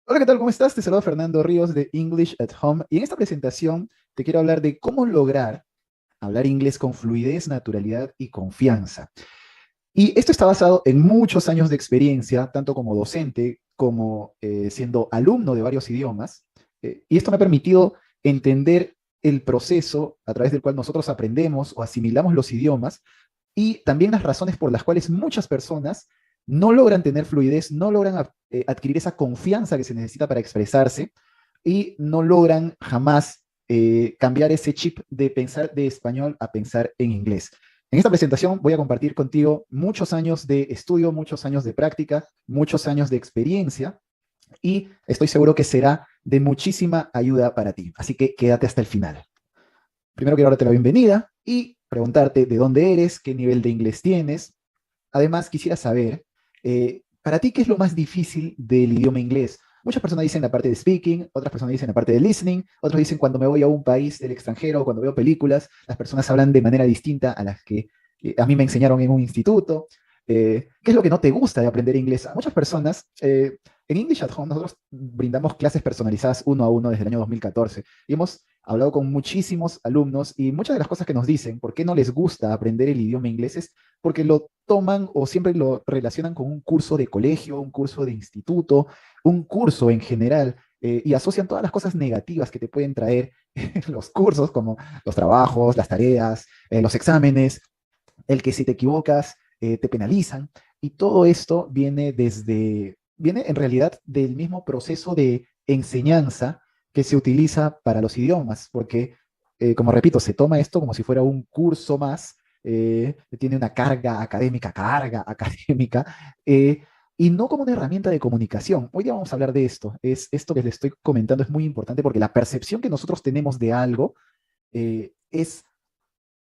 Hola, ¿qué tal? ¿Cómo estás? Te saluda Fernando Ríos de English at Home y en esta presentación te quiero hablar de cómo lograr hablar inglés con fluidez, naturalidad y confianza. Y esto está basado en muchos años de experiencia, tanto como docente como siendo alumno de varios idiomas. Y esto me ha permitido entender el proceso a través del cual nosotros aprendemos o asimilamos los idiomas y también las razones por las cuales muchas personas no logran tener fluidez, no logran adquirir esa confianza que se necesita para expresarse y no logran jamás cambiar ese chip de pensar de español a pensar en inglés. En esta presentación voy a compartir contigo muchos años de estudio, muchos años de práctica, muchos años de experiencia y estoy seguro que será de muchísima ayuda para ti. Así que quédate hasta el final. Primero quiero darte la bienvenida y preguntarte de dónde eres, qué nivel de inglés tienes. Además, quisiera saber, para ti, ¿qué es lo más difícil del idioma inglés? Muchas personas dicen la parte de speaking, otras personas dicen la parte de listening, otros dicen cuando me voy a un país del extranjero, cuando veo películas, las personas hablan de manera distinta a las que a mí me enseñaron en un instituto. ¿Qué es lo que no te gusta de aprender inglés? A muchas personas, en English at Home, nosotros brindamos clases personalizadas uno a uno desde el año 2014 y hemos hablado con muchísimos alumnos y muchas de las cosas que nos dicen, por qué no les gusta aprender el idioma inglés, es porque lo toman o siempre lo relacionan con un curso de colegio, un curso de instituto, un curso en general, y asocian todas las cosas negativas que te pueden traer los cursos, como los trabajos, las tareas, los exámenes, el que si te equivocas, te penalizan, y todo esto viene en realidad del mismo proceso de enseñanza que se utiliza para los idiomas, porque, como repito, se toma esto como si fuera un curso más, tiene una carga académica, eh, y no como una herramienta de comunicación. Hoy día vamos a hablar de esto. Esto que les estoy comentando es muy importante porque la percepción que nosotros tenemos de algo es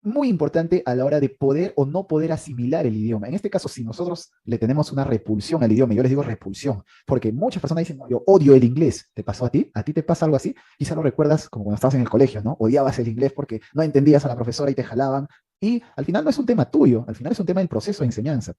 muy importante a la hora de poder o no poder asimilar el idioma. En este caso, si nosotros le tenemos una repulsión al idioma, yo les digo repulsión, porque muchas personas dicen, no, yo odio el inglés. ¿Te pasó a ti? ¿A ti te pasa algo así? Quizá lo recuerdas como cuando estabas en el colegio, ¿no? Odiabas el inglés porque no entendías a la profesora y te jalaban. Y al final no es un tema tuyo, al final es un tema del proceso de enseñanza.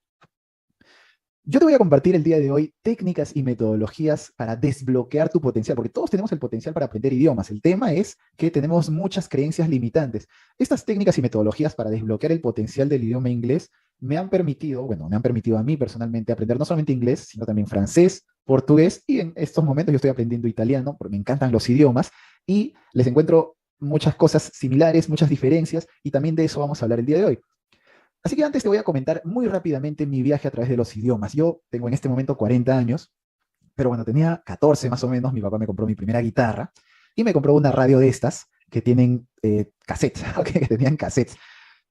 Yo te voy a compartir el día de hoy técnicas y metodologías para desbloquear tu potencial, porque todos tenemos el potencial para aprender idiomas. El tema es que tenemos muchas creencias limitantes. Estas técnicas y metodologías para desbloquear el potencial del idioma inglés me han permitido, bueno, me han permitido a mí personalmente aprender no solamente inglés, sino también francés, portugués y en estos momentos yo estoy aprendiendo italiano porque me encantan los idiomas y les encuentro muchas cosas similares, muchas diferencias y también de eso vamos a hablar el día de hoy. Así que antes te voy a comentar muy rápidamente mi viaje a través de los idiomas. Yo tengo en este momento 40 años, pero cuando tenía 14 más o menos, mi papá me compró mi primera guitarra y me compró una radio de estas que tienen cassettes, ¿ok? Que tenían cassettes.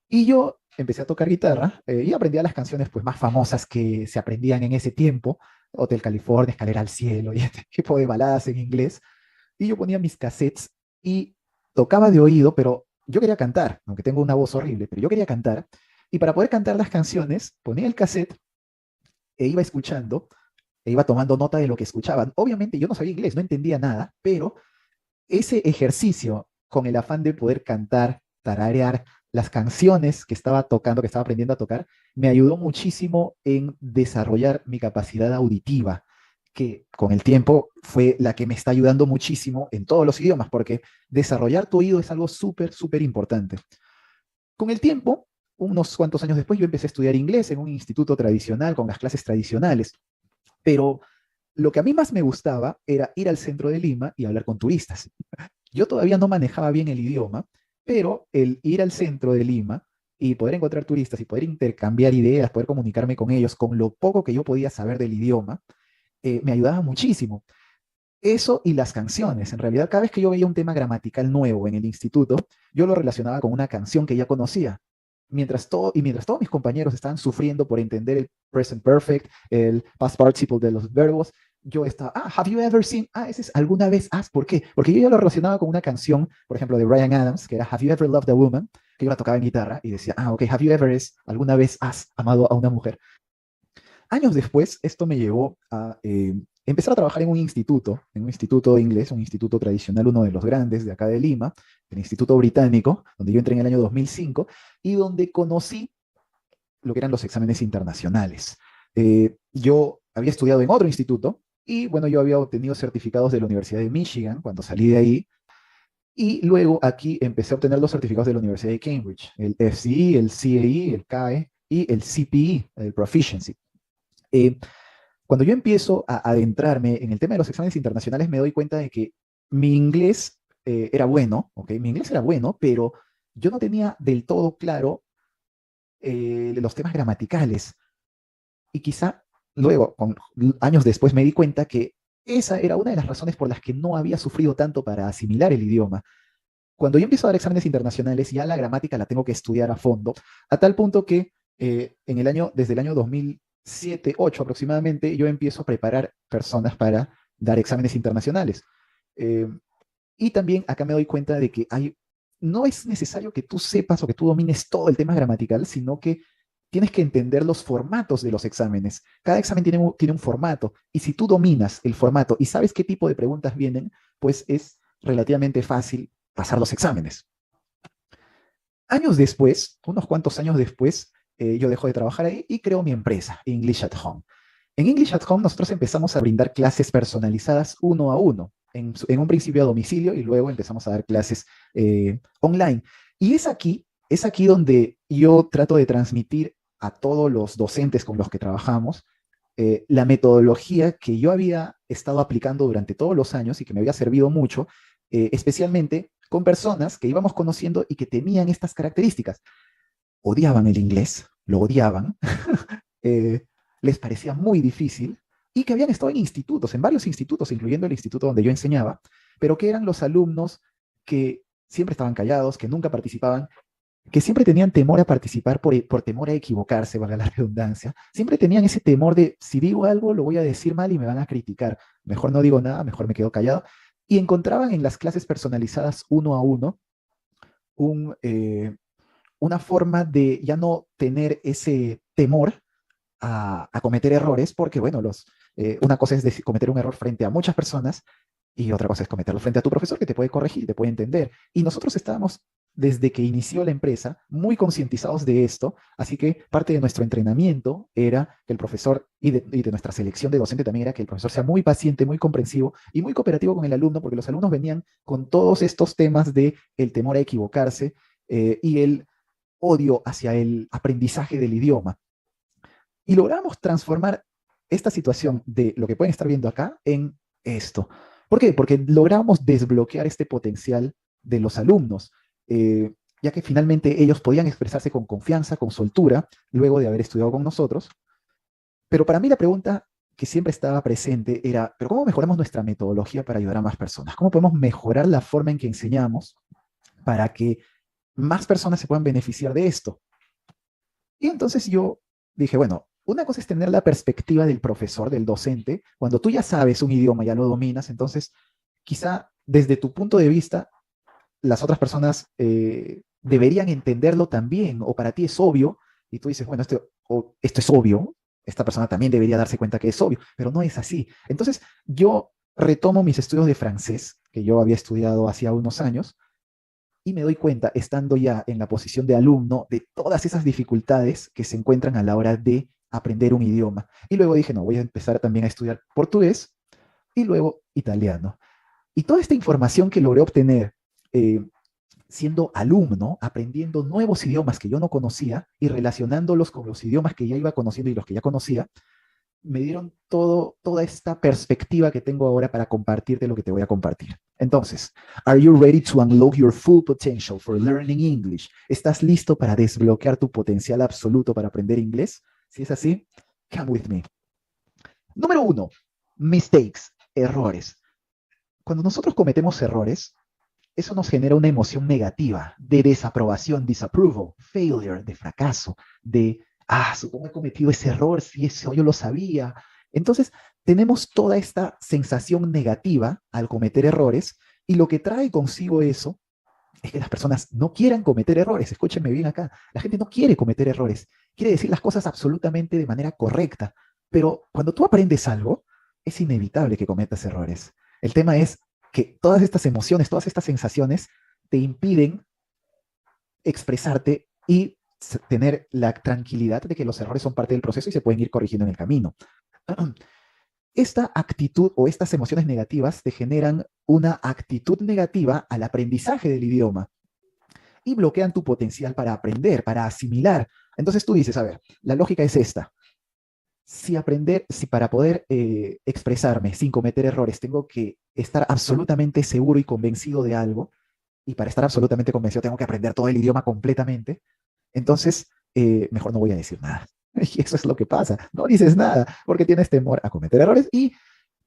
Y yo empecé a tocar guitarra y aprendía las canciones pues, más famosas que se aprendían en ese tiempo, Hotel California, Escalera al Cielo y este tipo de baladas en inglés. Y yo ponía mis cassettes y tocaba de oído, pero yo quería cantar, aunque tengo una voz horrible, pero yo quería cantar. Y para poder cantar las canciones, ponía el cassette e iba escuchando, e iba tomando nota de lo que escuchaban. Obviamente yo no sabía inglés, no entendía nada, pero ese ejercicio con el afán de poder cantar, tararear las canciones que estaba tocando, que estaba aprendiendo a tocar, me ayudó muchísimo en desarrollar mi capacidad auditiva, que con el tiempo fue la que me está ayudando muchísimo en todos los idiomas, porque desarrollar tu oído es algo súper, súper importante. Con el tiempo, unos cuantos años después, yo empecé a estudiar inglés en un instituto tradicional, con las clases tradicionales, pero lo que a mí más me gustaba era ir al centro de Lima y hablar con turistas. Yo todavía no manejaba bien el idioma, pero el ir al centro de Lima y poder encontrar turistas y poder intercambiar ideas, poder comunicarme con ellos con lo poco que yo podía saber del idioma, me ayudaba muchísimo. Eso y las canciones. En realidad, cada vez que yo veía un tema gramatical nuevo en el instituto, yo lo relacionaba con una canción que ya conocía. Mientras todos mis compañeros estaban sufriendo por entender el present perfect, el past participle de los verbos, yo estaba, have you ever seen? Ese es alguna vez has. ¿Por qué? Porque yo ya lo relacionaba con una canción, por ejemplo, de Bryan Adams, que era Have you ever loved a woman? Que yo la tocaba en guitarra y decía, ok, have you ever es, alguna vez has amado a una mujer. Años después, esto me llevó a empezar a trabajar en un instituto de inglés, un instituto tradicional, uno de los grandes de acá de Lima, el Instituto Británico, donde yo entré en el año 2005 y donde conocí lo que eran los exámenes internacionales. Yo había estudiado en otro instituto Y bueno, yo había obtenido certificados de la Universidad de Michigan cuando salí de ahí. Y luego aquí empecé a obtener los certificados de la Universidad de Cambridge, el FCE, el CAE, el CAE y el CPE, el Proficiency. Eh, Cuando yo empiezo a adentrarme en el tema de los exámenes internacionales, me doy cuenta de que mi inglés era bueno, ¿ok? Mi inglés era bueno, pero yo no tenía del todo claro los temas gramaticales. Y quizá luego, años después, me di cuenta que esa era una de las razones por las que no había sufrido tanto para asimilar el idioma. Cuando yo empiezo a dar exámenes internacionales, ya la gramática la tengo que estudiar a fondo, a tal punto que desde el año 2007-2008 aproximadamente, yo empiezo a preparar personas para dar exámenes internacionales. Eh, y también acá me doy cuenta de que no es necesario que tú sepas o que tú domines todo el tema gramatical, sino que tienes que entender los formatos de los exámenes. Cada examen tiene un formato, y si tú dominas el formato y sabes qué tipo de preguntas vienen, pues es relativamente fácil pasar los exámenes. Años después, unos cuantos años después, yo dejo de trabajar ahí y creo mi empresa, English at Home. En English at Home nosotros empezamos a brindar clases personalizadas uno a uno, en un principio a domicilio y luego empezamos a dar clases online. Y es aquí donde yo trato de transmitir a todos los docentes con los que trabajamos la metodología que yo había estado aplicando durante todos los años y que me había servido mucho, especialmente con personas que íbamos conociendo y que tenían estas características. Odiaban el inglés, lo odiaban, eh, les parecía muy difícil y que habían estado en institutos, en varios institutos, incluyendo el instituto donde yo enseñaba, pero que eran los alumnos que siempre estaban callados, que nunca participaban, que siempre tenían temor a participar por temor a equivocarse, valga la redundancia. Siempre tenían ese temor de, si digo algo, lo voy a decir mal y me van a criticar. Mejor no digo nada, mejor me quedo callado. Y encontraban en las clases personalizadas uno a uno un, una forma de ya no tener ese temor a cometer errores, porque bueno, una cosa es cometer un error frente a muchas personas y otra cosa es cometerlo frente a tu profesor que te puede corregir, te puede entender. Y nosotros estábamos, desde que inició la empresa, muy concientizados de esto, así que parte de nuestro entrenamiento era que el profesor, y de nuestra selección de docente también era que el profesor sea muy paciente, muy comprensivo y muy cooperativo con el alumno, porque los alumnos venían con todos estos temas de el temor a equivocarse y el odio hacia el aprendizaje del idioma. Y logramos transformar esta situación de lo que pueden estar viendo acá en esto. ¿Por qué? Porque logramos desbloquear este potencial de los alumnos, ya que finalmente ellos podían expresarse con confianza, con soltura, luego de haber estudiado con nosotros. Pero para mí la pregunta que siempre estaba presente era, ¿pero cómo mejoramos nuestra metodología para ayudar a más personas? ¿Cómo podemos mejorar la forma en que enseñamos para que más personas se puedan beneficiar de esto? Y entonces yo dije, bueno, una cosa es tener la perspectiva del profesor, del docente, cuando tú ya sabes un idioma, ya lo dominas, entonces quizá desde tu punto de vista las otras personas deberían entenderlo también, o para ti es obvio, y tú dices, bueno, esto es obvio, esta persona también debería darse cuenta que es obvio, pero no es así. Entonces yo retomo mis estudios de francés, que yo había estudiado hacía unos años, y me doy cuenta, estando ya en la posición de alumno, de todas esas dificultades que se encuentran a la hora de aprender un idioma. Y luego dije, no, voy a empezar también a estudiar portugués y luego italiano. Y toda esta información que logré obtener siendo alumno, aprendiendo nuevos idiomas que yo no conocía y relacionándolos con los idiomas que ya iba conociendo y los que ya conocía, me dieron toda esta perspectiva que tengo ahora para compartirte lo que te voy a compartir. Entonces, are you ready to unlock your full potential for learning English? ¿Estás listo para desbloquear tu potencial absoluto para aprender inglés? Si es así, come with me. Número uno, mistakes, errores. Cuando nosotros cometemos errores, eso nos genera una emoción negativa de desaprobación, disapproval, failure, de fracaso, de, supongo he cometido ese error, si eso yo lo sabía. Entonces, tenemos toda esta sensación negativa al cometer errores y lo que trae consigo eso es que las personas no quieran cometer errores. Escúchenme bien acá. La gente no quiere cometer errores. Quiere decir las cosas absolutamente de manera correcta. Pero cuando tú aprendes algo, es inevitable que cometas errores. El tema es que todas estas emociones, todas estas sensaciones te impiden expresarte y tener la tranquilidad de que los errores son parte del proceso y se pueden ir corrigiendo en el camino. esta actitud o estas emociones negativas te generan una actitud negativa al aprendizaje del idioma y bloquean tu potencial para aprender, para asimilar. Entonces tú dices, a ver, la lógica es esta. Si para poder expresarme sin cometer errores tengo que estar absolutamente seguro y convencido de algo, y para estar absolutamente convencido tengo que aprender todo el idioma completamente, entonces mejor no voy a decir nada. Y eso es lo que pasa. No dices nada porque tienes temor a cometer errores y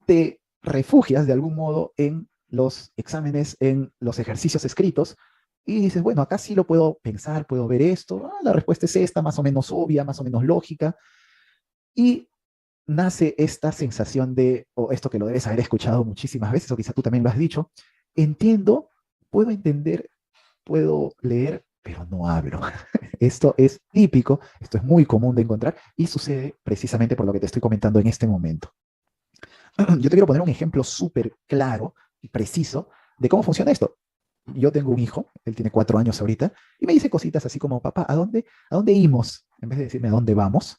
te refugias de algún modo en los exámenes, en los ejercicios escritos, y dices, bueno, acá sí lo puedo pensar, puedo ver esto, la respuesta es esta, más o menos obvia, más o menos lógica, y nace esta sensación de, o esto que lo debes haber escuchado muchísimas veces, o quizá tú también lo has dicho, entiendo, puedo entender, puedo leer, pero no hablo. Esto es típico, esto es muy común de encontrar y sucede precisamente por lo que te estoy comentando en este momento. Yo te quiero poner un ejemplo súper claro y preciso de cómo funciona esto. Yo tengo un hijo, él tiene 4 años ahorita, y me dice cositas así como, papá, a dónde íbamos? En vez de decirme a dónde vamos,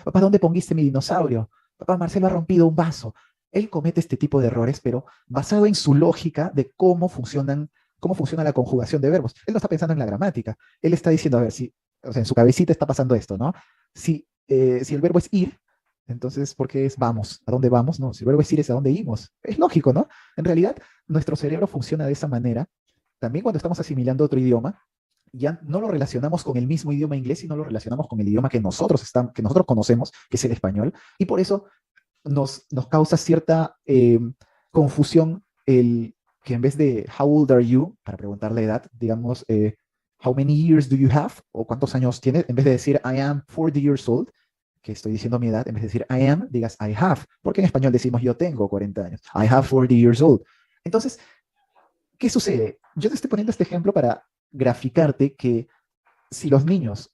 papá, ¿dónde pongiste mi dinosaurio? Papá, Marcelo ha rompido un vaso. Él comete este tipo de errores, pero basado en su lógica de cómo funciona la conjugación de verbos. Él no está pensando en la gramática. Él está diciendo, a ver, si, o sea, en su cabecita está pasando esto, ¿no? Si el verbo es ir, entonces, ¿por qué es vamos? ¿A dónde vamos? No, si el verbo es ir es a dónde íbamos. Es lógico, ¿no? En realidad, nuestro cerebro funciona de esa manera. También cuando estamos asimilando otro idioma, ya no lo relacionamos con el mismo idioma inglés, sino lo relacionamos con el idioma que nosotros conocemos, que es el español, y por eso nos causa cierta confusión el que en vez de how old are you, para preguntar la edad, digamos, how many years do you have, o cuántos años tienes, en vez de decir I am 40 years old, que estoy diciendo mi edad, en vez de decir I am, digas I have, porque en español decimos yo tengo 40 años, I have 40 years old. Entonces, ¿qué sucede? Yo te estoy poniendo este ejemplo para graficarte que si los niños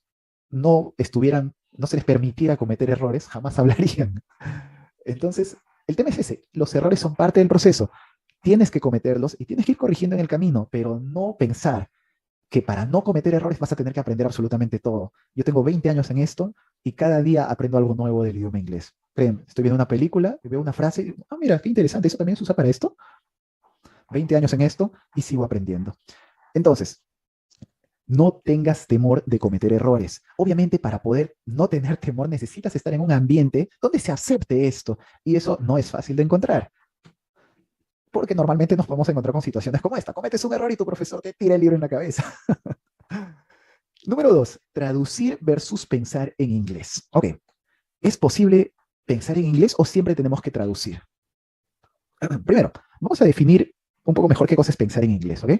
no se les permitiera cometer errores, jamás hablarían. Entonces, el tema es ese, los errores son parte del proceso, tienes que cometerlos y tienes que ir corrigiendo en el camino, pero no pensar que para no cometer errores vas a tener que aprender absolutamente todo. Yo tengo 20 años en esto y cada día aprendo algo nuevo del idioma inglés. Créeme, estoy viendo una película, veo una frase y digo, ah, mira, qué interesante, ¿eso también se usa para esto? 20 años en esto y sigo aprendiendo. Entonces, no tengas temor de cometer errores. Obviamente, para poder no tener temor, necesitas estar en un ambiente donde se acepte esto. Y eso no es fácil de encontrar. Porque normalmente nos podemos encontrar con situaciones como esta. Cometes un error y tu profesor te tira el libro en la cabeza. Número 2, traducir versus pensar en inglés. Ok, ¿es posible pensar en inglés o siempre tenemos que traducir? Primero, vamos a definir un poco mejor qué cosa es pensar en inglés, ¿ok?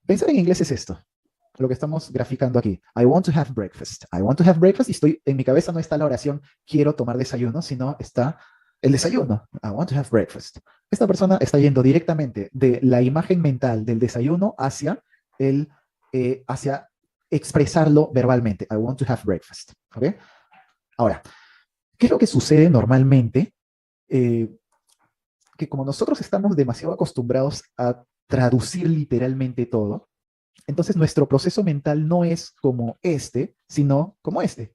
Pensar en inglés es esto, lo que estamos graficando aquí. I want to have breakfast. I want to have breakfast y en mi cabeza no está la oración quiero tomar desayuno, sino está el desayuno. I want to have breakfast. Esta persona está yendo directamente de la imagen mental del desayuno hacia expresarlo verbalmente. I want to have breakfast. ¿Ok? Ahora, ¿qué es lo que sucede normalmente? Que como nosotros estamos demasiado acostumbrados a traducir literalmente todo, entonces nuestro proceso mental no es como este, sino como este.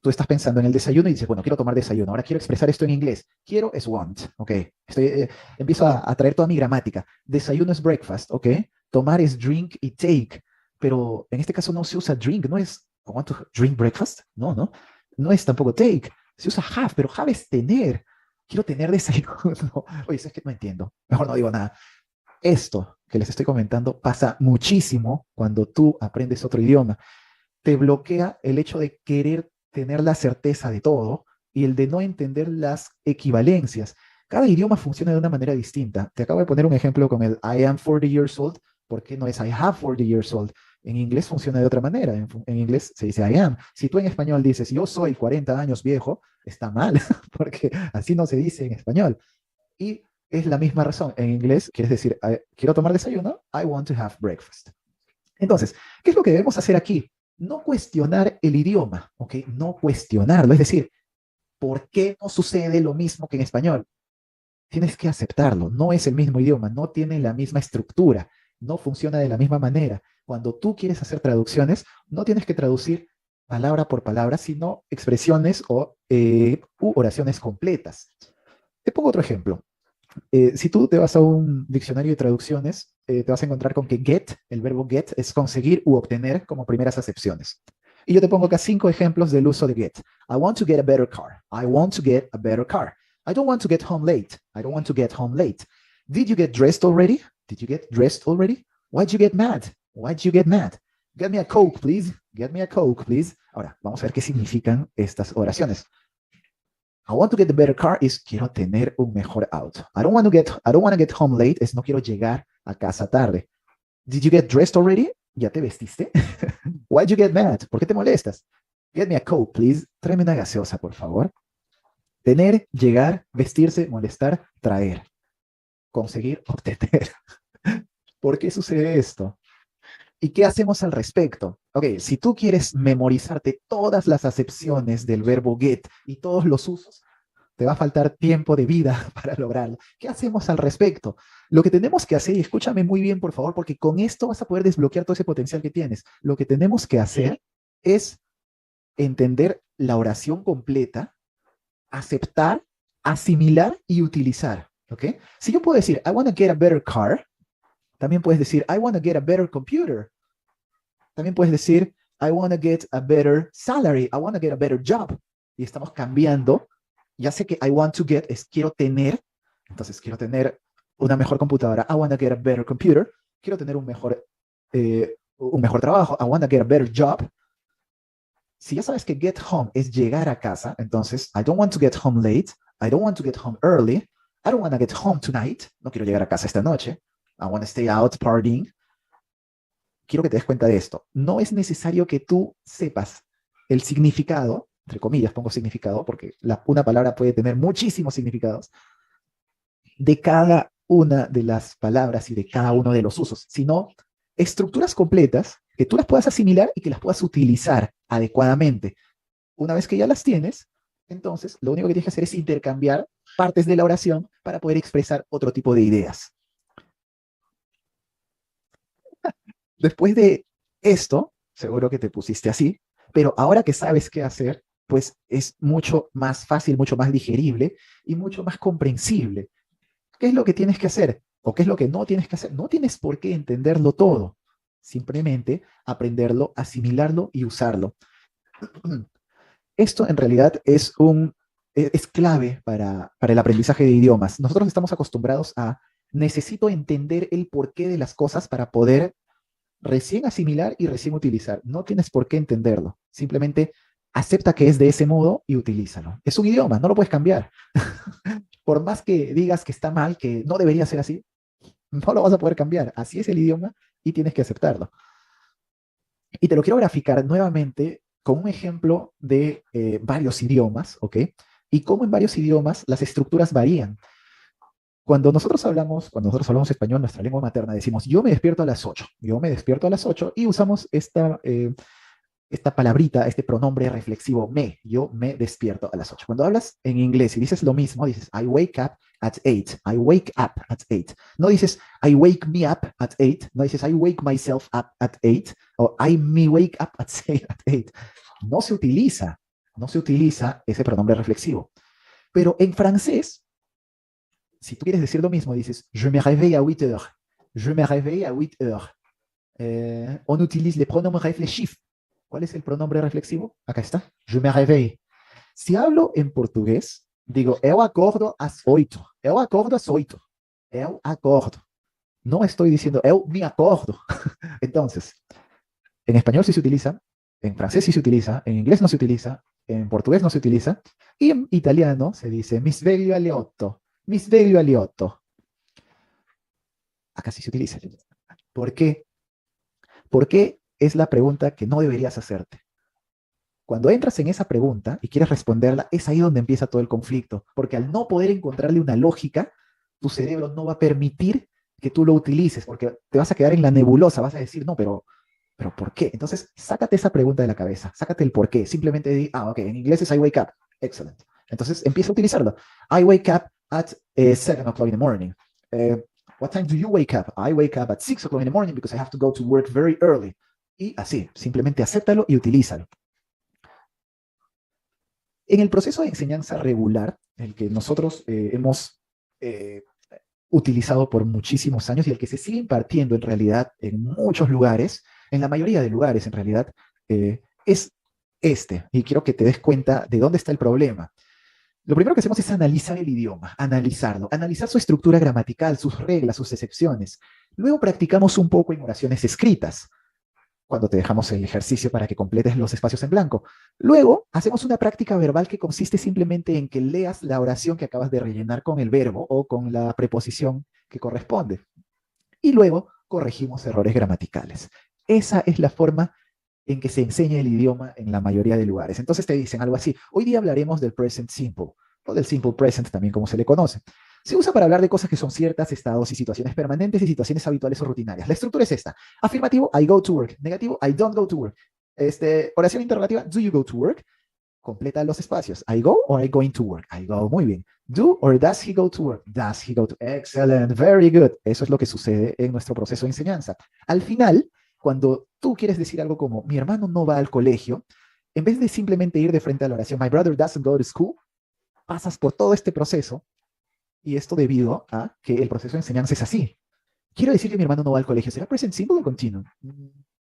Tú estás pensando en el desayuno y dices, bueno, quiero tomar desayuno, ahora quiero expresar esto en inglés. Quiero es want, ¿ok? Empiezo a traer toda mi gramática. Desayuno es breakfast, ¿ok? Tomar es drink y take, pero en este caso no se usa drink, no es I want to drink breakfast, no, no. No es tampoco take, se usa have, pero have es tener. Quiero tener desayuno. Oye, es que no entiendo, mejor no digo nada. Esto que les estoy comentando pasa muchísimo cuando tú aprendes otro idioma. Te bloquea el hecho de querer tener la certeza de todo y el de no entender las equivalencias. Cada idioma funciona de una manera distinta. Te acabo de poner un ejemplo con el I am 40 years old. ¿Por qué no es I have 40 years old? En inglés funciona de otra manera. En inglés se dice I am. Si tú en español dices yo soy 40 años viejo, está mal, porque así no se dice en español. Y es la misma razón. En inglés, quieres decir, quiero tomar desayuno, I want to have breakfast. Entonces, ¿qué es lo que debemos hacer aquí? No cuestionar el idioma, ¿ok? No cuestionarlo. Es decir, ¿por qué no sucede lo mismo que en español? Tienes que aceptarlo. No es el mismo idioma, no tiene la misma estructura, no funciona de la misma manera. Cuando tú quieres hacer traducciones, no tienes que traducir palabra por palabra, sino expresiones u oraciones completas. Te pongo otro ejemplo. Si tú te vas a un diccionario de traducciones, te vas a encontrar con que get, el verbo get, es conseguir u obtener como primeras acepciones. Y yo te pongo acá 5 ejemplos del uso de get. I want to get a better car. I want to get a better car. I don't want to get home late. I don't want to get home late. Did you get dressed already? Did you get dressed already? Why'd you get mad? Why'd you get mad? Get me a Coke, please. Get me a Coke, please. Ahora, vamos a ver qué significan estas oraciones. I want to get the better car is quiero tener un mejor auto. I don't want to get home late es no quiero llegar a casa tarde. Did you get dressed already? ¿Ya te vestiste? Why'd you get mad? ¿Por qué te molestas? Get me a Coke, please. Tráeme una gaseosa, por favor. Tener, llegar, vestirse, molestar, traer. Conseguir, obtener. ¿Por qué sucede esto? ¿Y qué hacemos al respecto? Ok, si tú quieres memorizarte todas las acepciones del verbo get y todos los usos, te va a faltar tiempo de vida para lograrlo. ¿Qué hacemos al respecto? Lo que tenemos que hacer, y escúchame muy bien, por favor, porque con esto vas a poder desbloquear todo ese potencial que tienes. Lo que tenemos que hacer es entender la oración completa, aceptar, asimilar y utilizar. ¿Ok? Si yo puedo decir, I want to get a better car, también puedes decir, I want to get a better computer. También puedes decir, I want to get a better salary. I want to get a better job. Y estamos cambiando. Ya sé que I want to get es quiero tener. Entonces quiero tener una mejor computadora. I want to get a better computer. Quiero tener un mejor trabajo. I want to get a better job. Si ya sabes que get home es llegar a casa, entonces I don't want to get home late. I don't want to get home early. I don't want to get home tonight. No quiero llegar a casa esta noche. I want to stay out partying. Quiero que te des cuenta de esto. No es necesario que tú sepas el significado, entre comillas pongo significado, porque una palabra puede tener muchísimos significados, de cada una de las palabras y de cada uno de los usos, sino estructuras completas que tú las puedas asimilar y que las puedas utilizar adecuadamente. Una vez que ya las tienes, entonces lo único que tienes que hacer es intercambiar partes de la oración para poder expresar otro tipo de ideas. Después de esto, seguro que te pusiste así, pero ahora que sabes qué hacer, pues es mucho más fácil, mucho más digerible y mucho más comprensible. ¿Qué es lo que tienes que hacer? ¿O qué es lo que no tienes que hacer? No tienes por qué entenderlo todo. Simplemente aprenderlo, asimilarlo y usarlo. Esto en realidad es clave para el aprendizaje de idiomas. Nosotros estamos acostumbrados a necesito entender el porqué de las cosas para poder recién asimilar y recién utilizar. No tienes por qué entenderlo. Simplemente acepta que es de ese modo y utilízalo. Es un idioma, no lo puedes cambiar. Por más que digas que está mal, que no debería ser así, no lo vas a poder cambiar. Así es el idioma y tienes que aceptarlo. Y te lo quiero graficar nuevamente con un ejemplo de varios idiomas, ¿ok? Y cómo en varios idiomas las estructuras varían. Cuando nosotros hablamos español, nuestra lengua materna, decimos, yo me despierto a las 8, yo me despierto a las 8, y usamos esta palabrita, este pronombre reflexivo me, yo me despierto a las 8. Cuando hablas en inglés y dices lo mismo, dices, I wake up at 8, I wake up at 8. No dices, I wake me up at 8, no dices, I wake myself up at 8, o I me wake up at 8. No se utiliza, no se utiliza ese pronombre reflexivo. Pero en francés, si tú quieres decir lo mismo, dices je me réveille à 8 heures. Je me réveille à 8 heures. On utilise les pronoms réfléchifs. ¿Cuál es el pronombre reflexivo? Acá está. Je me réveille. Si hablo en portugués, digo eu acordo às 8. Eu acordo às 8. Eu acordo. No estoy diciendo eu me acordo. Entonces, en español sí se utiliza, en francés sí se utiliza, en inglés no se utiliza, en portugués no se utiliza, y en italiano se dice mi sveglio alle 8. Mi sveglio alle 8. Acá sí se utiliza. ¿Por qué? Porque es la pregunta que no deberías hacerte. Cuando entras en esa pregunta y quieres responderla, es ahí donde empieza todo el conflicto, porque al no poder encontrarle una lógica, tu cerebro no va a permitir que tú lo utilices, porque te vas a quedar en la nebulosa, vas a decir, no, pero ¿por qué? Entonces, sácate esa pregunta de la cabeza, sácate el por qué, simplemente di, ok, en inglés es I wake up, excellent. Entonces, empieza a utilizarlo. I wake up at 7 o'clock in the morning. What time do you wake up? I wake up at 6 o'clock in the morning because I have to go to work very early. Y así, simplemente acéptalo y utilízalo. En el proceso de enseñanza regular, el que nosotros hemos eh, utilizado por muchísimos años y el que se sigue impartiendo en realidad en muchos lugares, en la mayoría de lugares en realidad, es este. Y quiero que te des cuenta de dónde está el problema. Lo primero que hacemos es analizar el idioma, analizarlo, analizar su estructura gramatical, sus reglas, sus excepciones. Luego practicamos un poco en oraciones escritas, cuando te dejamos el ejercicio para que completes los espacios en blanco. Luego hacemos una práctica verbal que consiste simplemente en que leas la oración que acabas de rellenar con el verbo o con la preposición que corresponde. Y luego corregimos errores gramaticales. Esa es la forma en que se enseña el idioma en la mayoría de lugares. Entonces te dicen algo así: hoy día hablaremos del present simple, o del simple present también como se le conoce. Se usa para hablar de cosas que son ciertas, estados y situaciones permanentes y situaciones habituales o rutinarias. La estructura es esta: afirmativo, I go to work; negativo, I don't go to work. Oración interrogativa, do you go to work? Completa los espacios. I go or I going to work. I go, muy bien. Do or does he go to work? Does he go to? Excellent, very good. Eso es lo que sucede en nuestro proceso de enseñanza. Al final, cuando tú quieres decir algo como mi hermano no va al colegio, en vez de simplemente ir de frente a la oración my brother doesn't go to school, pasas por todo este proceso, y esto debido a que el proceso de enseñanza es así. Quiero decir que mi hermano no va al colegio. ¿Será present simple o continuo?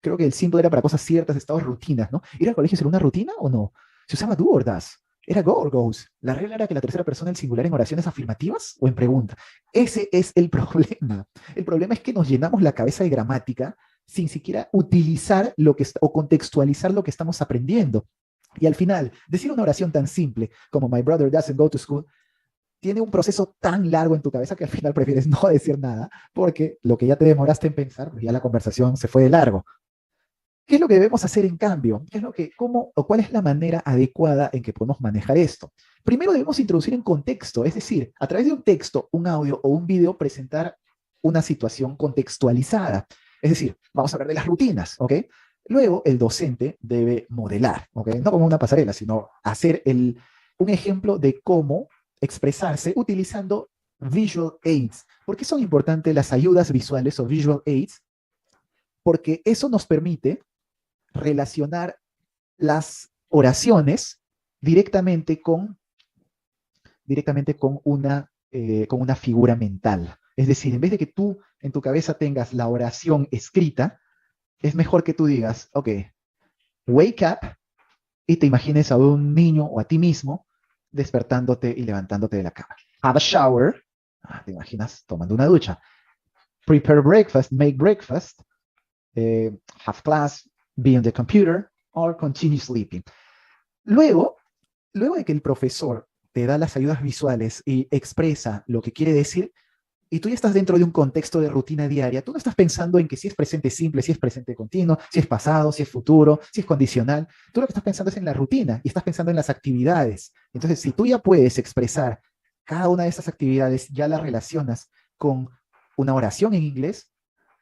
Creo que el simple era para cosas ciertas, estados, rutinas, ¿no? ¿Ir al colegio será una rutina o no? ¿Se usaba do or does? ¿Era go or goes? La regla era que la tercera persona del singular en oraciones afirmativas o en pregunta. Ese es el problema. El problema es que nos llenamos la cabeza de gramática sin siquiera utilizar lo que o contextualizar lo que estamos aprendiendo. Y al final, decir una oración tan simple como my brother doesn't go to school tiene un proceso tan largo en tu cabeza que al final prefieres no decir nada, porque lo que ya te demoraste en pensar, pues ya la conversación se fue de largo. ¿Qué es lo que debemos hacer en cambio? ¿Qué es lo que, cómo o cuál es la manera adecuada en que podemos manejar esto? Primero debemos introducir en contexto, es decir, a través de un texto, un audio o un video, presentar una situación contextualizada. Es decir, vamos a hablar de las rutinas, ¿ok? Luego, el docente debe modelar, ¿ok? No como una pasarela, sino hacer un ejemplo de cómo expresarse utilizando visual aids. ¿Por qué son importantes las ayudas visuales o visual aids? Porque eso nos permite relacionar las oraciones directamente con una figura mental. Es decir, en vez de que tú en tu cabeza tengas la oración escrita, es mejor que tú digas, ok, wake up, y te imagines a un niño o a ti mismo despertándote y levantándote de la cama. Have a shower, te imaginas tomando una ducha. Prepare breakfast, make breakfast, have class, be on the computer, or continue sleeping. Luego, luego de que el profesor te da las ayudas visuales y expresa lo que quiere decir, y tú ya estás dentro de un contexto de rutina diaria, tú no estás pensando en que si es presente simple, si es presente continuo, si es pasado, si es futuro, si es condicional. Tú lo que estás pensando es en la rutina y estás pensando en las actividades. Entonces, si tú ya puedes expresar cada una de esas actividades, ya las relacionas con una oración en inglés,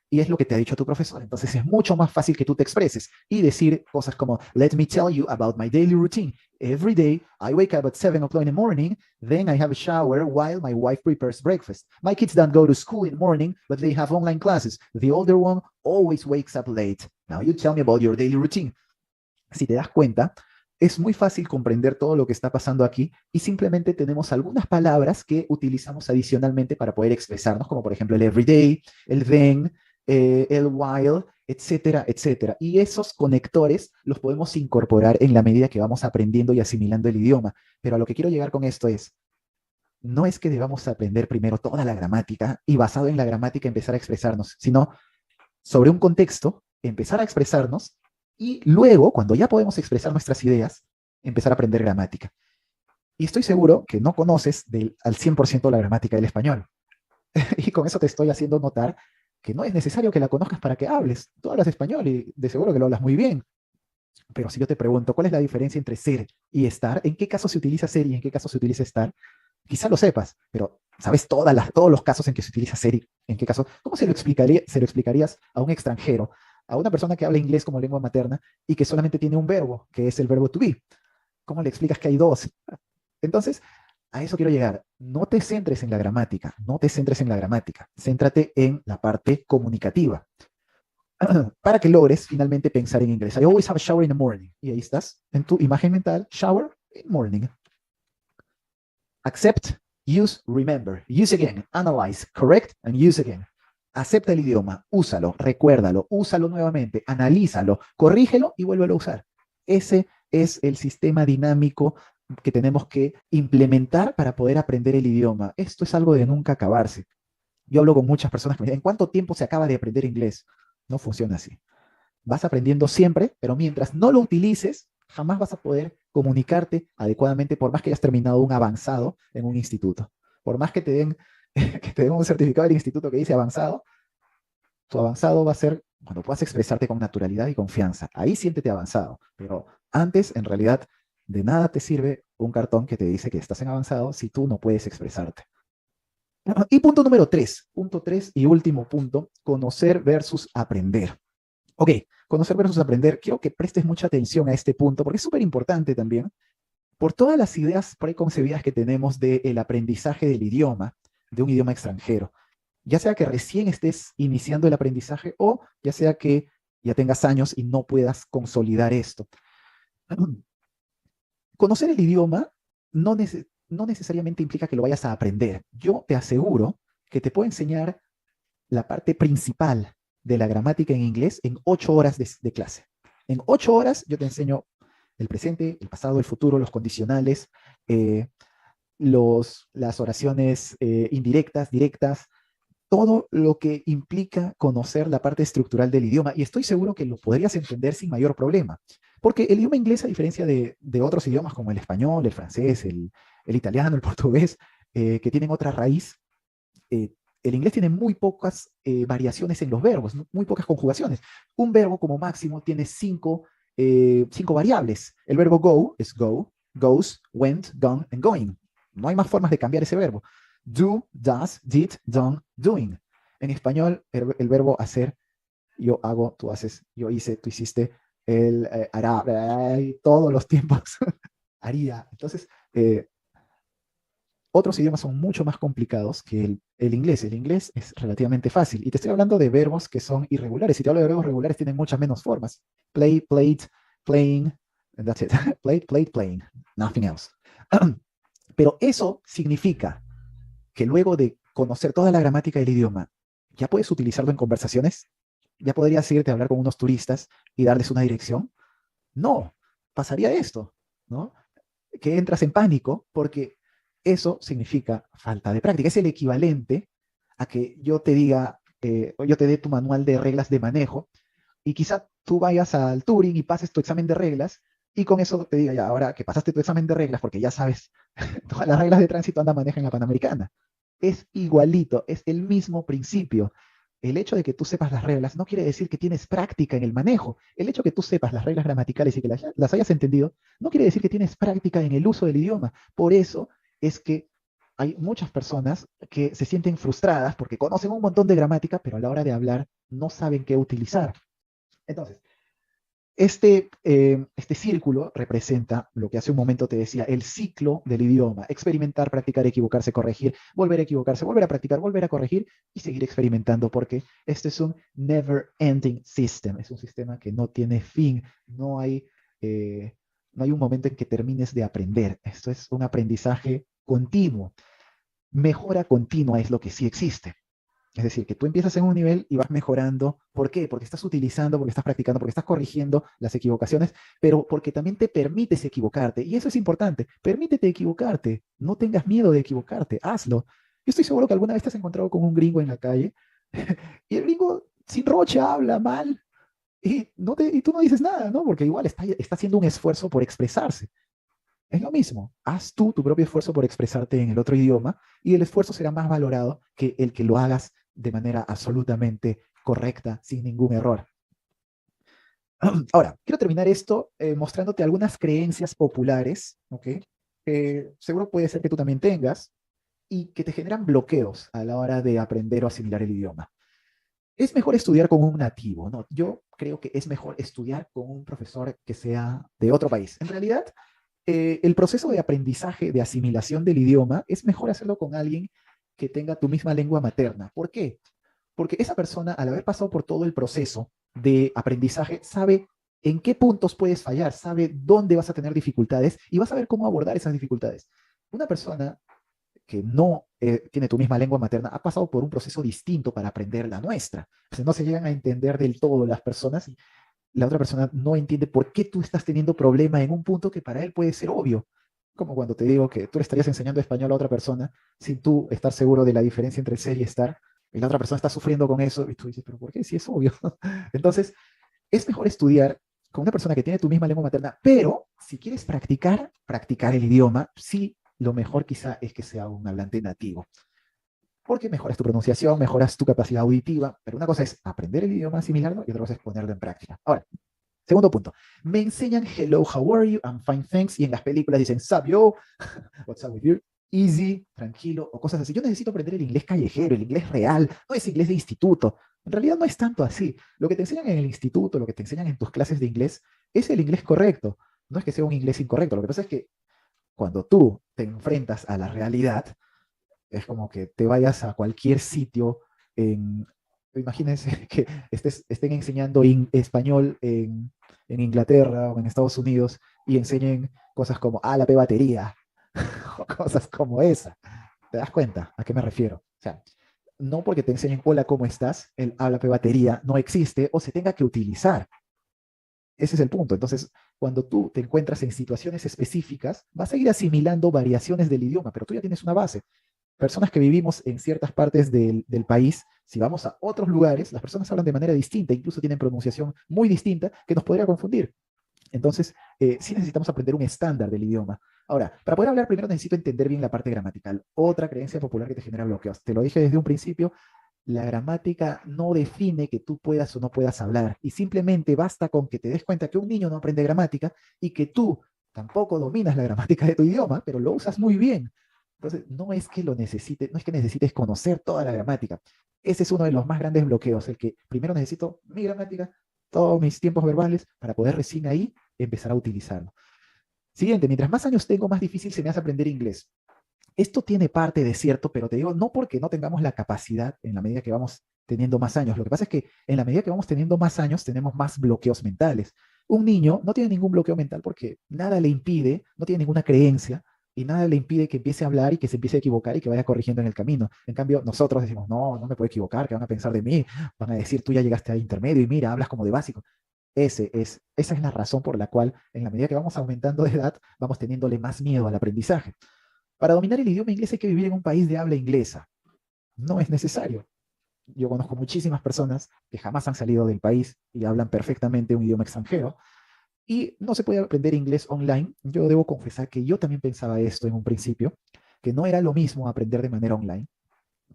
y es lo que te ha dicho tu profesor. Entonces es mucho más fácil que tú te expreses y decir cosas como, let me tell you about my daily routine. Every day, I wake up at 7 o'clock in the morning, then I have a shower while my wife prepares breakfast. My kids don't go to school in the morning, but they have online classes. The older one always wakes up late. Now you tell me about your daily routine. Si te das cuenta, es muy fácil comprender todo lo que está pasando aquí y simplemente tenemos algunas palabras que utilizamos adicionalmente para poder expresarnos, como por ejemplo el everyday, el then, el while, etcétera, etcétera. Y esos conectores los podemos incorporar en la medida que vamos aprendiendo y asimilando el idioma. Pero a lo que quiero llegar con esto es, no es que debamos aprender primero toda la gramática y basado en la gramática empezar a expresarnos, sino sobre un contexto, empezar a expresarnos y luego, cuando ya podemos expresar nuestras ideas, empezar a aprender gramática. Y estoy seguro que no conoces al 100% la gramática del español. Y con eso te estoy haciendo notar que no es necesario que la conozcas para que hables. Tú hablas español y de seguro que lo hablas muy bien. Pero si yo te pregunto, ¿cuál es la diferencia entre ser y estar? ¿En qué caso se utiliza ser y en qué caso se utiliza estar? Quizá lo sepas, pero ¿sabes todos los casos en que se utiliza ser y en qué caso? ¿Cómo se lo explicarías a un extranjero, a una persona que habla inglés como lengua materna y que solamente tiene un verbo, que es el verbo to be? ¿Cómo le explicas que hay dos? Entonces, a eso quiero llegar. No te centres en la gramática, no te centres en la gramática. Céntrate en la parte comunicativa para que logres finalmente pensar en inglés. I always have a shower in the morning. Y ahí estás, en tu imagen mental, shower, Morning. Accept, use, remember. Use again, analyze, correct, and use again. Acepta el idioma, úsalo, recuérdalo, úsalo nuevamente, analízalo, corrígelo y vuélvelo a usar. Ese es el sistema dinámico que tenemos que implementar para poder aprender el idioma. Esto es algo de nunca acabarse. Yo hablo con muchas personas que me dicen, ¿en cuánto tiempo se acaba de aprender inglés? No funciona así. Vas aprendiendo siempre, pero mientras no lo utilices, jamás vas a poder comunicarte adecuadamente, por más que hayas terminado un avanzado en un instituto. Por más que te den, que te den un certificado del instituto que dice avanzado, tu avanzado va a ser cuando puedas expresarte con naturalidad y confianza. Ahí siéntete avanzado. Pero antes, en realidad, de nada te sirve un cartón que te dice que estás en avanzado si tú no puedes expresarte. Y punto tres y último punto, conocer versus aprender. Ok, conocer versus aprender, quiero que prestes mucha atención a este punto porque es súper importante también por todas las ideas preconcebidas que tenemos del aprendizaje del idioma, de un idioma extranjero. Ya sea que recién estés iniciando el aprendizaje o ya sea que ya tengas años y no puedas consolidar esto. Conocer el idioma no necesariamente implica que lo vayas a aprender. Yo te aseguro que te puedo enseñar la parte principal de la gramática en inglés en 8 horas de clase. En 8 horas yo te enseño el presente, el pasado, el futuro, los condicionales, las oraciones indirectas, directas, todo lo que implica conocer la parte estructural del idioma. Y estoy seguro que lo podrías entender sin mayor problema. Porque el idioma inglés, a diferencia de otros idiomas como el español, el francés, el italiano, el portugués, que tienen otra raíz, el inglés tiene muy pocas variaciones en los verbos, muy pocas conjugaciones. Un verbo como máximo tiene 5 variables. El verbo go es go, goes, went, gone, and going. No hay más formas de cambiar ese verbo. Do, does, did, done, doing. En español, el verbo hacer, yo hago, tú haces, yo hice, tú hiciste, él hará, todos los tiempos haría. Entonces, otros idiomas son mucho más complicados que el inglés. El inglés es relativamente fácil. Y te estoy hablando de verbos que son irregulares. Si te hablo de verbos regulares, tienen muchas menos formas. Play, played, playing, and that's it. Played, played, playing. Nothing else. Pero eso significa que luego de conocer toda la gramática del idioma, ya puedes utilizarlo en conversaciones. Ya podrías irte a hablar con unos turistas y darles una dirección. No, pasaría esto, ¿no? Que entras en pánico porque eso significa falta de práctica. Es el equivalente a que yo te diga, o yo te dé tu manual de reglas de manejo y quizá tú vayas al Turing y pases tu examen de reglas y con eso te diga, ya, ahora que pasaste tu examen de reglas porque ya sabes todas las reglas de tránsito, anda, maneja en la Panamericana. Es igualito, es el mismo principio. El hecho de que tú sepas las reglas no quiere decir que tienes práctica en el manejo. El hecho de que tú sepas las reglas gramaticales y que las hayas entendido no quiere decir que tienes práctica en el uso del idioma. Por eso es que hay muchas personas que se sienten frustradas porque conocen un montón de gramática, pero a la hora de hablar no saben qué utilizar. Entonces, este círculo representa lo que hace un momento te decía, el ciclo del idioma, experimentar, practicar, equivocarse, corregir, volver a equivocarse, volver a practicar, volver a corregir y seguir experimentando, porque este es un never ending system, es un sistema que no tiene fin, no hay un momento en que termines de aprender, esto es un aprendizaje continuo, mejora continua es lo que sí existe. Es decir, que tú empiezas en un nivel y vas mejorando. ¿Por qué? Porque estás utilizando, porque estás practicando, porque estás corrigiendo las equivocaciones, pero porque también te permites equivocarte. Y eso es importante. Permítete equivocarte. No tengas miedo de equivocarte. Hazlo. Yo estoy seguro que alguna vez te has encontrado con un gringo en la calle y el gringo sin roche habla mal y tú no dices nada, ¿no? Porque igual está haciendo un esfuerzo por expresarse. Es lo mismo, haz tú tu propio esfuerzo por expresarte en el otro idioma y el esfuerzo será más valorado que el que lo hagas de manera absolutamente correcta, sin ningún error. Ahora, quiero terminar esto mostrándote algunas creencias populares, ¿ok? Que seguro puede ser que tú también tengas y que te generan bloqueos a la hora de aprender o asimilar el idioma. Es mejor estudiar con un nativo, ¿no? Yo creo que es mejor estudiar con un profesor que sea de otro país. En realidad, el proceso de aprendizaje, de asimilación del idioma, es mejor hacerlo con alguien que tenga tu misma lengua materna. ¿Por qué? Porque esa persona, al haber pasado por todo el proceso de aprendizaje, sabe en qué puntos puedes fallar, sabe dónde vas a tener dificultades y vas a ver cómo abordar esas dificultades. Una persona que no tiene tu misma lengua materna ha pasado por un proceso distinto para aprender la nuestra. O sea, no se llegan a entender del todo las personas y la otra persona no entiende por qué tú estás teniendo problema en un punto que para él puede ser obvio. Como cuando te digo que tú le estarías enseñando español a otra persona sin tú estar seguro de la diferencia entre ser y estar, y la otra persona está sufriendo con eso y tú dices, pero ¿por qué? Si es obvio. Entonces, es mejor estudiar con una persona que tiene tu misma lengua materna, pero si quieres practicar el idioma, sí, lo mejor quizá es que sea un hablante nativo, porque mejoras tu pronunciación, mejoras tu capacidad auditiva, pero una cosa es aprender el idioma, asimilarlo, y otra cosa es ponerlo en práctica. Ahora, segundo punto, me enseñan hello, how are you, I'm fine, thanks, y en las películas dicen, sup, yo, what's up with you, easy, tranquilo, o cosas así. Yo necesito aprender el inglés callejero, el inglés real, no es inglés de instituto. En realidad no es tanto así. Lo que te enseñan en el instituto, lo que te enseñan en tus clases de inglés, es el inglés correcto. No es que sea un inglés incorrecto. Lo que pasa es que cuando tú te enfrentas a la realidad, es como que te vayas a cualquier sitio imagínense que estén enseñando español en Inglaterra o en Estados Unidos y enseñen cosas como, la P batería, o cosas como esa. ¿Te das cuenta a qué me refiero? O sea, no porque te enseñen hola, ¿cómo estás? El habla P batería no existe o se tenga que utilizar. Ese es el punto. Entonces, cuando tú te encuentras en situaciones específicas, vas a ir asimilando variaciones del idioma, pero tú ya tienes una base. Personas que vivimos en ciertas partes del país, si vamos a otros lugares, las personas hablan de manera distinta, incluso tienen pronunciación muy distinta que nos podría confundir. Entonces, sí necesitamos aprender un estándar del idioma. Ahora, para poder hablar primero necesito entender bien la parte gramatical. Otra creencia popular que te genera bloqueos. Te lo dije desde un principio, la gramática no define que tú puedas o no puedas hablar. Y simplemente basta con que te des cuenta que un niño no aprende gramática y que tú tampoco dominas la gramática de tu idioma, pero lo usas muy bien. Entonces, no es que lo necesites, no es que necesites conocer toda la gramática. Ese es uno de los más grandes bloqueos, el que primero necesito mi gramática, todos mis tiempos verbales, para poder recién ahí empezar a utilizarlo. Siguiente, mientras más años tengo, más difícil se me hace aprender inglés. Esto tiene parte de cierto, pero te digo, no porque no tengamos la capacidad en la medida que vamos teniendo más años. Lo que pasa es que en la medida que vamos teniendo más años, tenemos más bloqueos mentales. Un niño no tiene ningún bloqueo mental porque nada le impide, no tiene ninguna creencia y nada le impide que empiece a hablar y que se empiece a equivocar y que vaya corrigiendo en el camino. En cambio, nosotros decimos, no, no me puedo equivocar, ¿qué van a pensar de mí? Van a decir, tú ya llegaste a intermedio y mira, hablas como de básico. Esa es la razón por la cual, en la medida que vamos aumentando de edad, vamos teniéndole más miedo al aprendizaje. Para dominar el idioma inglés hay que vivir en un país de habla inglesa. No es necesario. Yo conozco muchísimas personas que jamás han salido del país y hablan perfectamente un idioma extranjero y no se puede aprender inglés online. Yo debo confesar que yo también pensaba esto en un principio, que no era lo mismo aprender de manera online,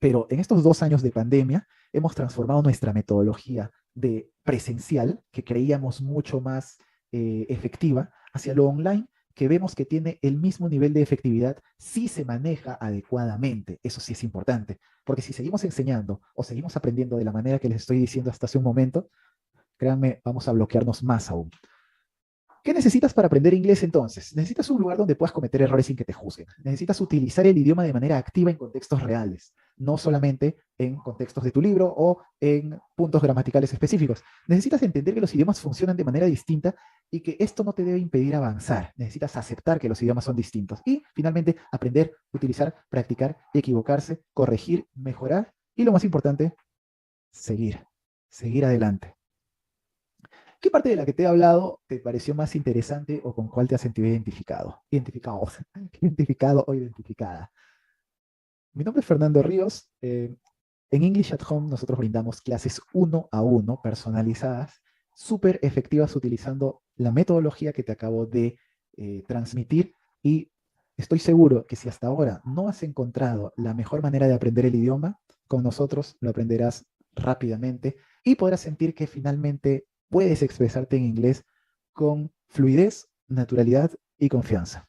pero en estos 2 años de pandemia hemos transformado nuestra metodología de presencial, que creíamos mucho más efectiva, hacia lo online, que vemos que tiene el mismo nivel de efectividad si se maneja adecuadamente. Eso sí es importante, porque si seguimos enseñando o seguimos aprendiendo de la manera que les estoy diciendo hasta hace un momento, créanme, vamos a bloquearnos más aún. ¿Qué necesitas para aprender inglés entonces? Necesitas un lugar donde puedas cometer errores sin que te juzguen. Necesitas utilizar el idioma de manera activa en contextos reales, no solamente en contextos de tu libro o en puntos gramaticales específicos. Necesitas entender que los idiomas funcionan de manera distinta y que esto no te debe impedir avanzar. Necesitas aceptar que los idiomas son distintos. Y finalmente, aprender, utilizar, practicar, equivocarse, corregir, mejorar y lo más importante, seguir. Seguir adelante. ¿Qué parte de la que te he hablado te pareció más interesante o con cuál te has sentido identificado? Identificado, identificado o identificada. Mi nombre es Fernando Ríos. En English at Home nosotros brindamos clases 1 a 1 personalizadas, súper efectivas utilizando la metodología que te acabo de transmitir y estoy seguro que si hasta ahora no has encontrado la mejor manera de aprender el idioma, con nosotros lo aprenderás rápidamente y podrás sentir que finalmente puedes expresarte en inglés con fluidez, naturalidad y confianza.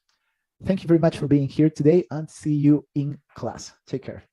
Thank you very much for being here today and see you in class. Take care.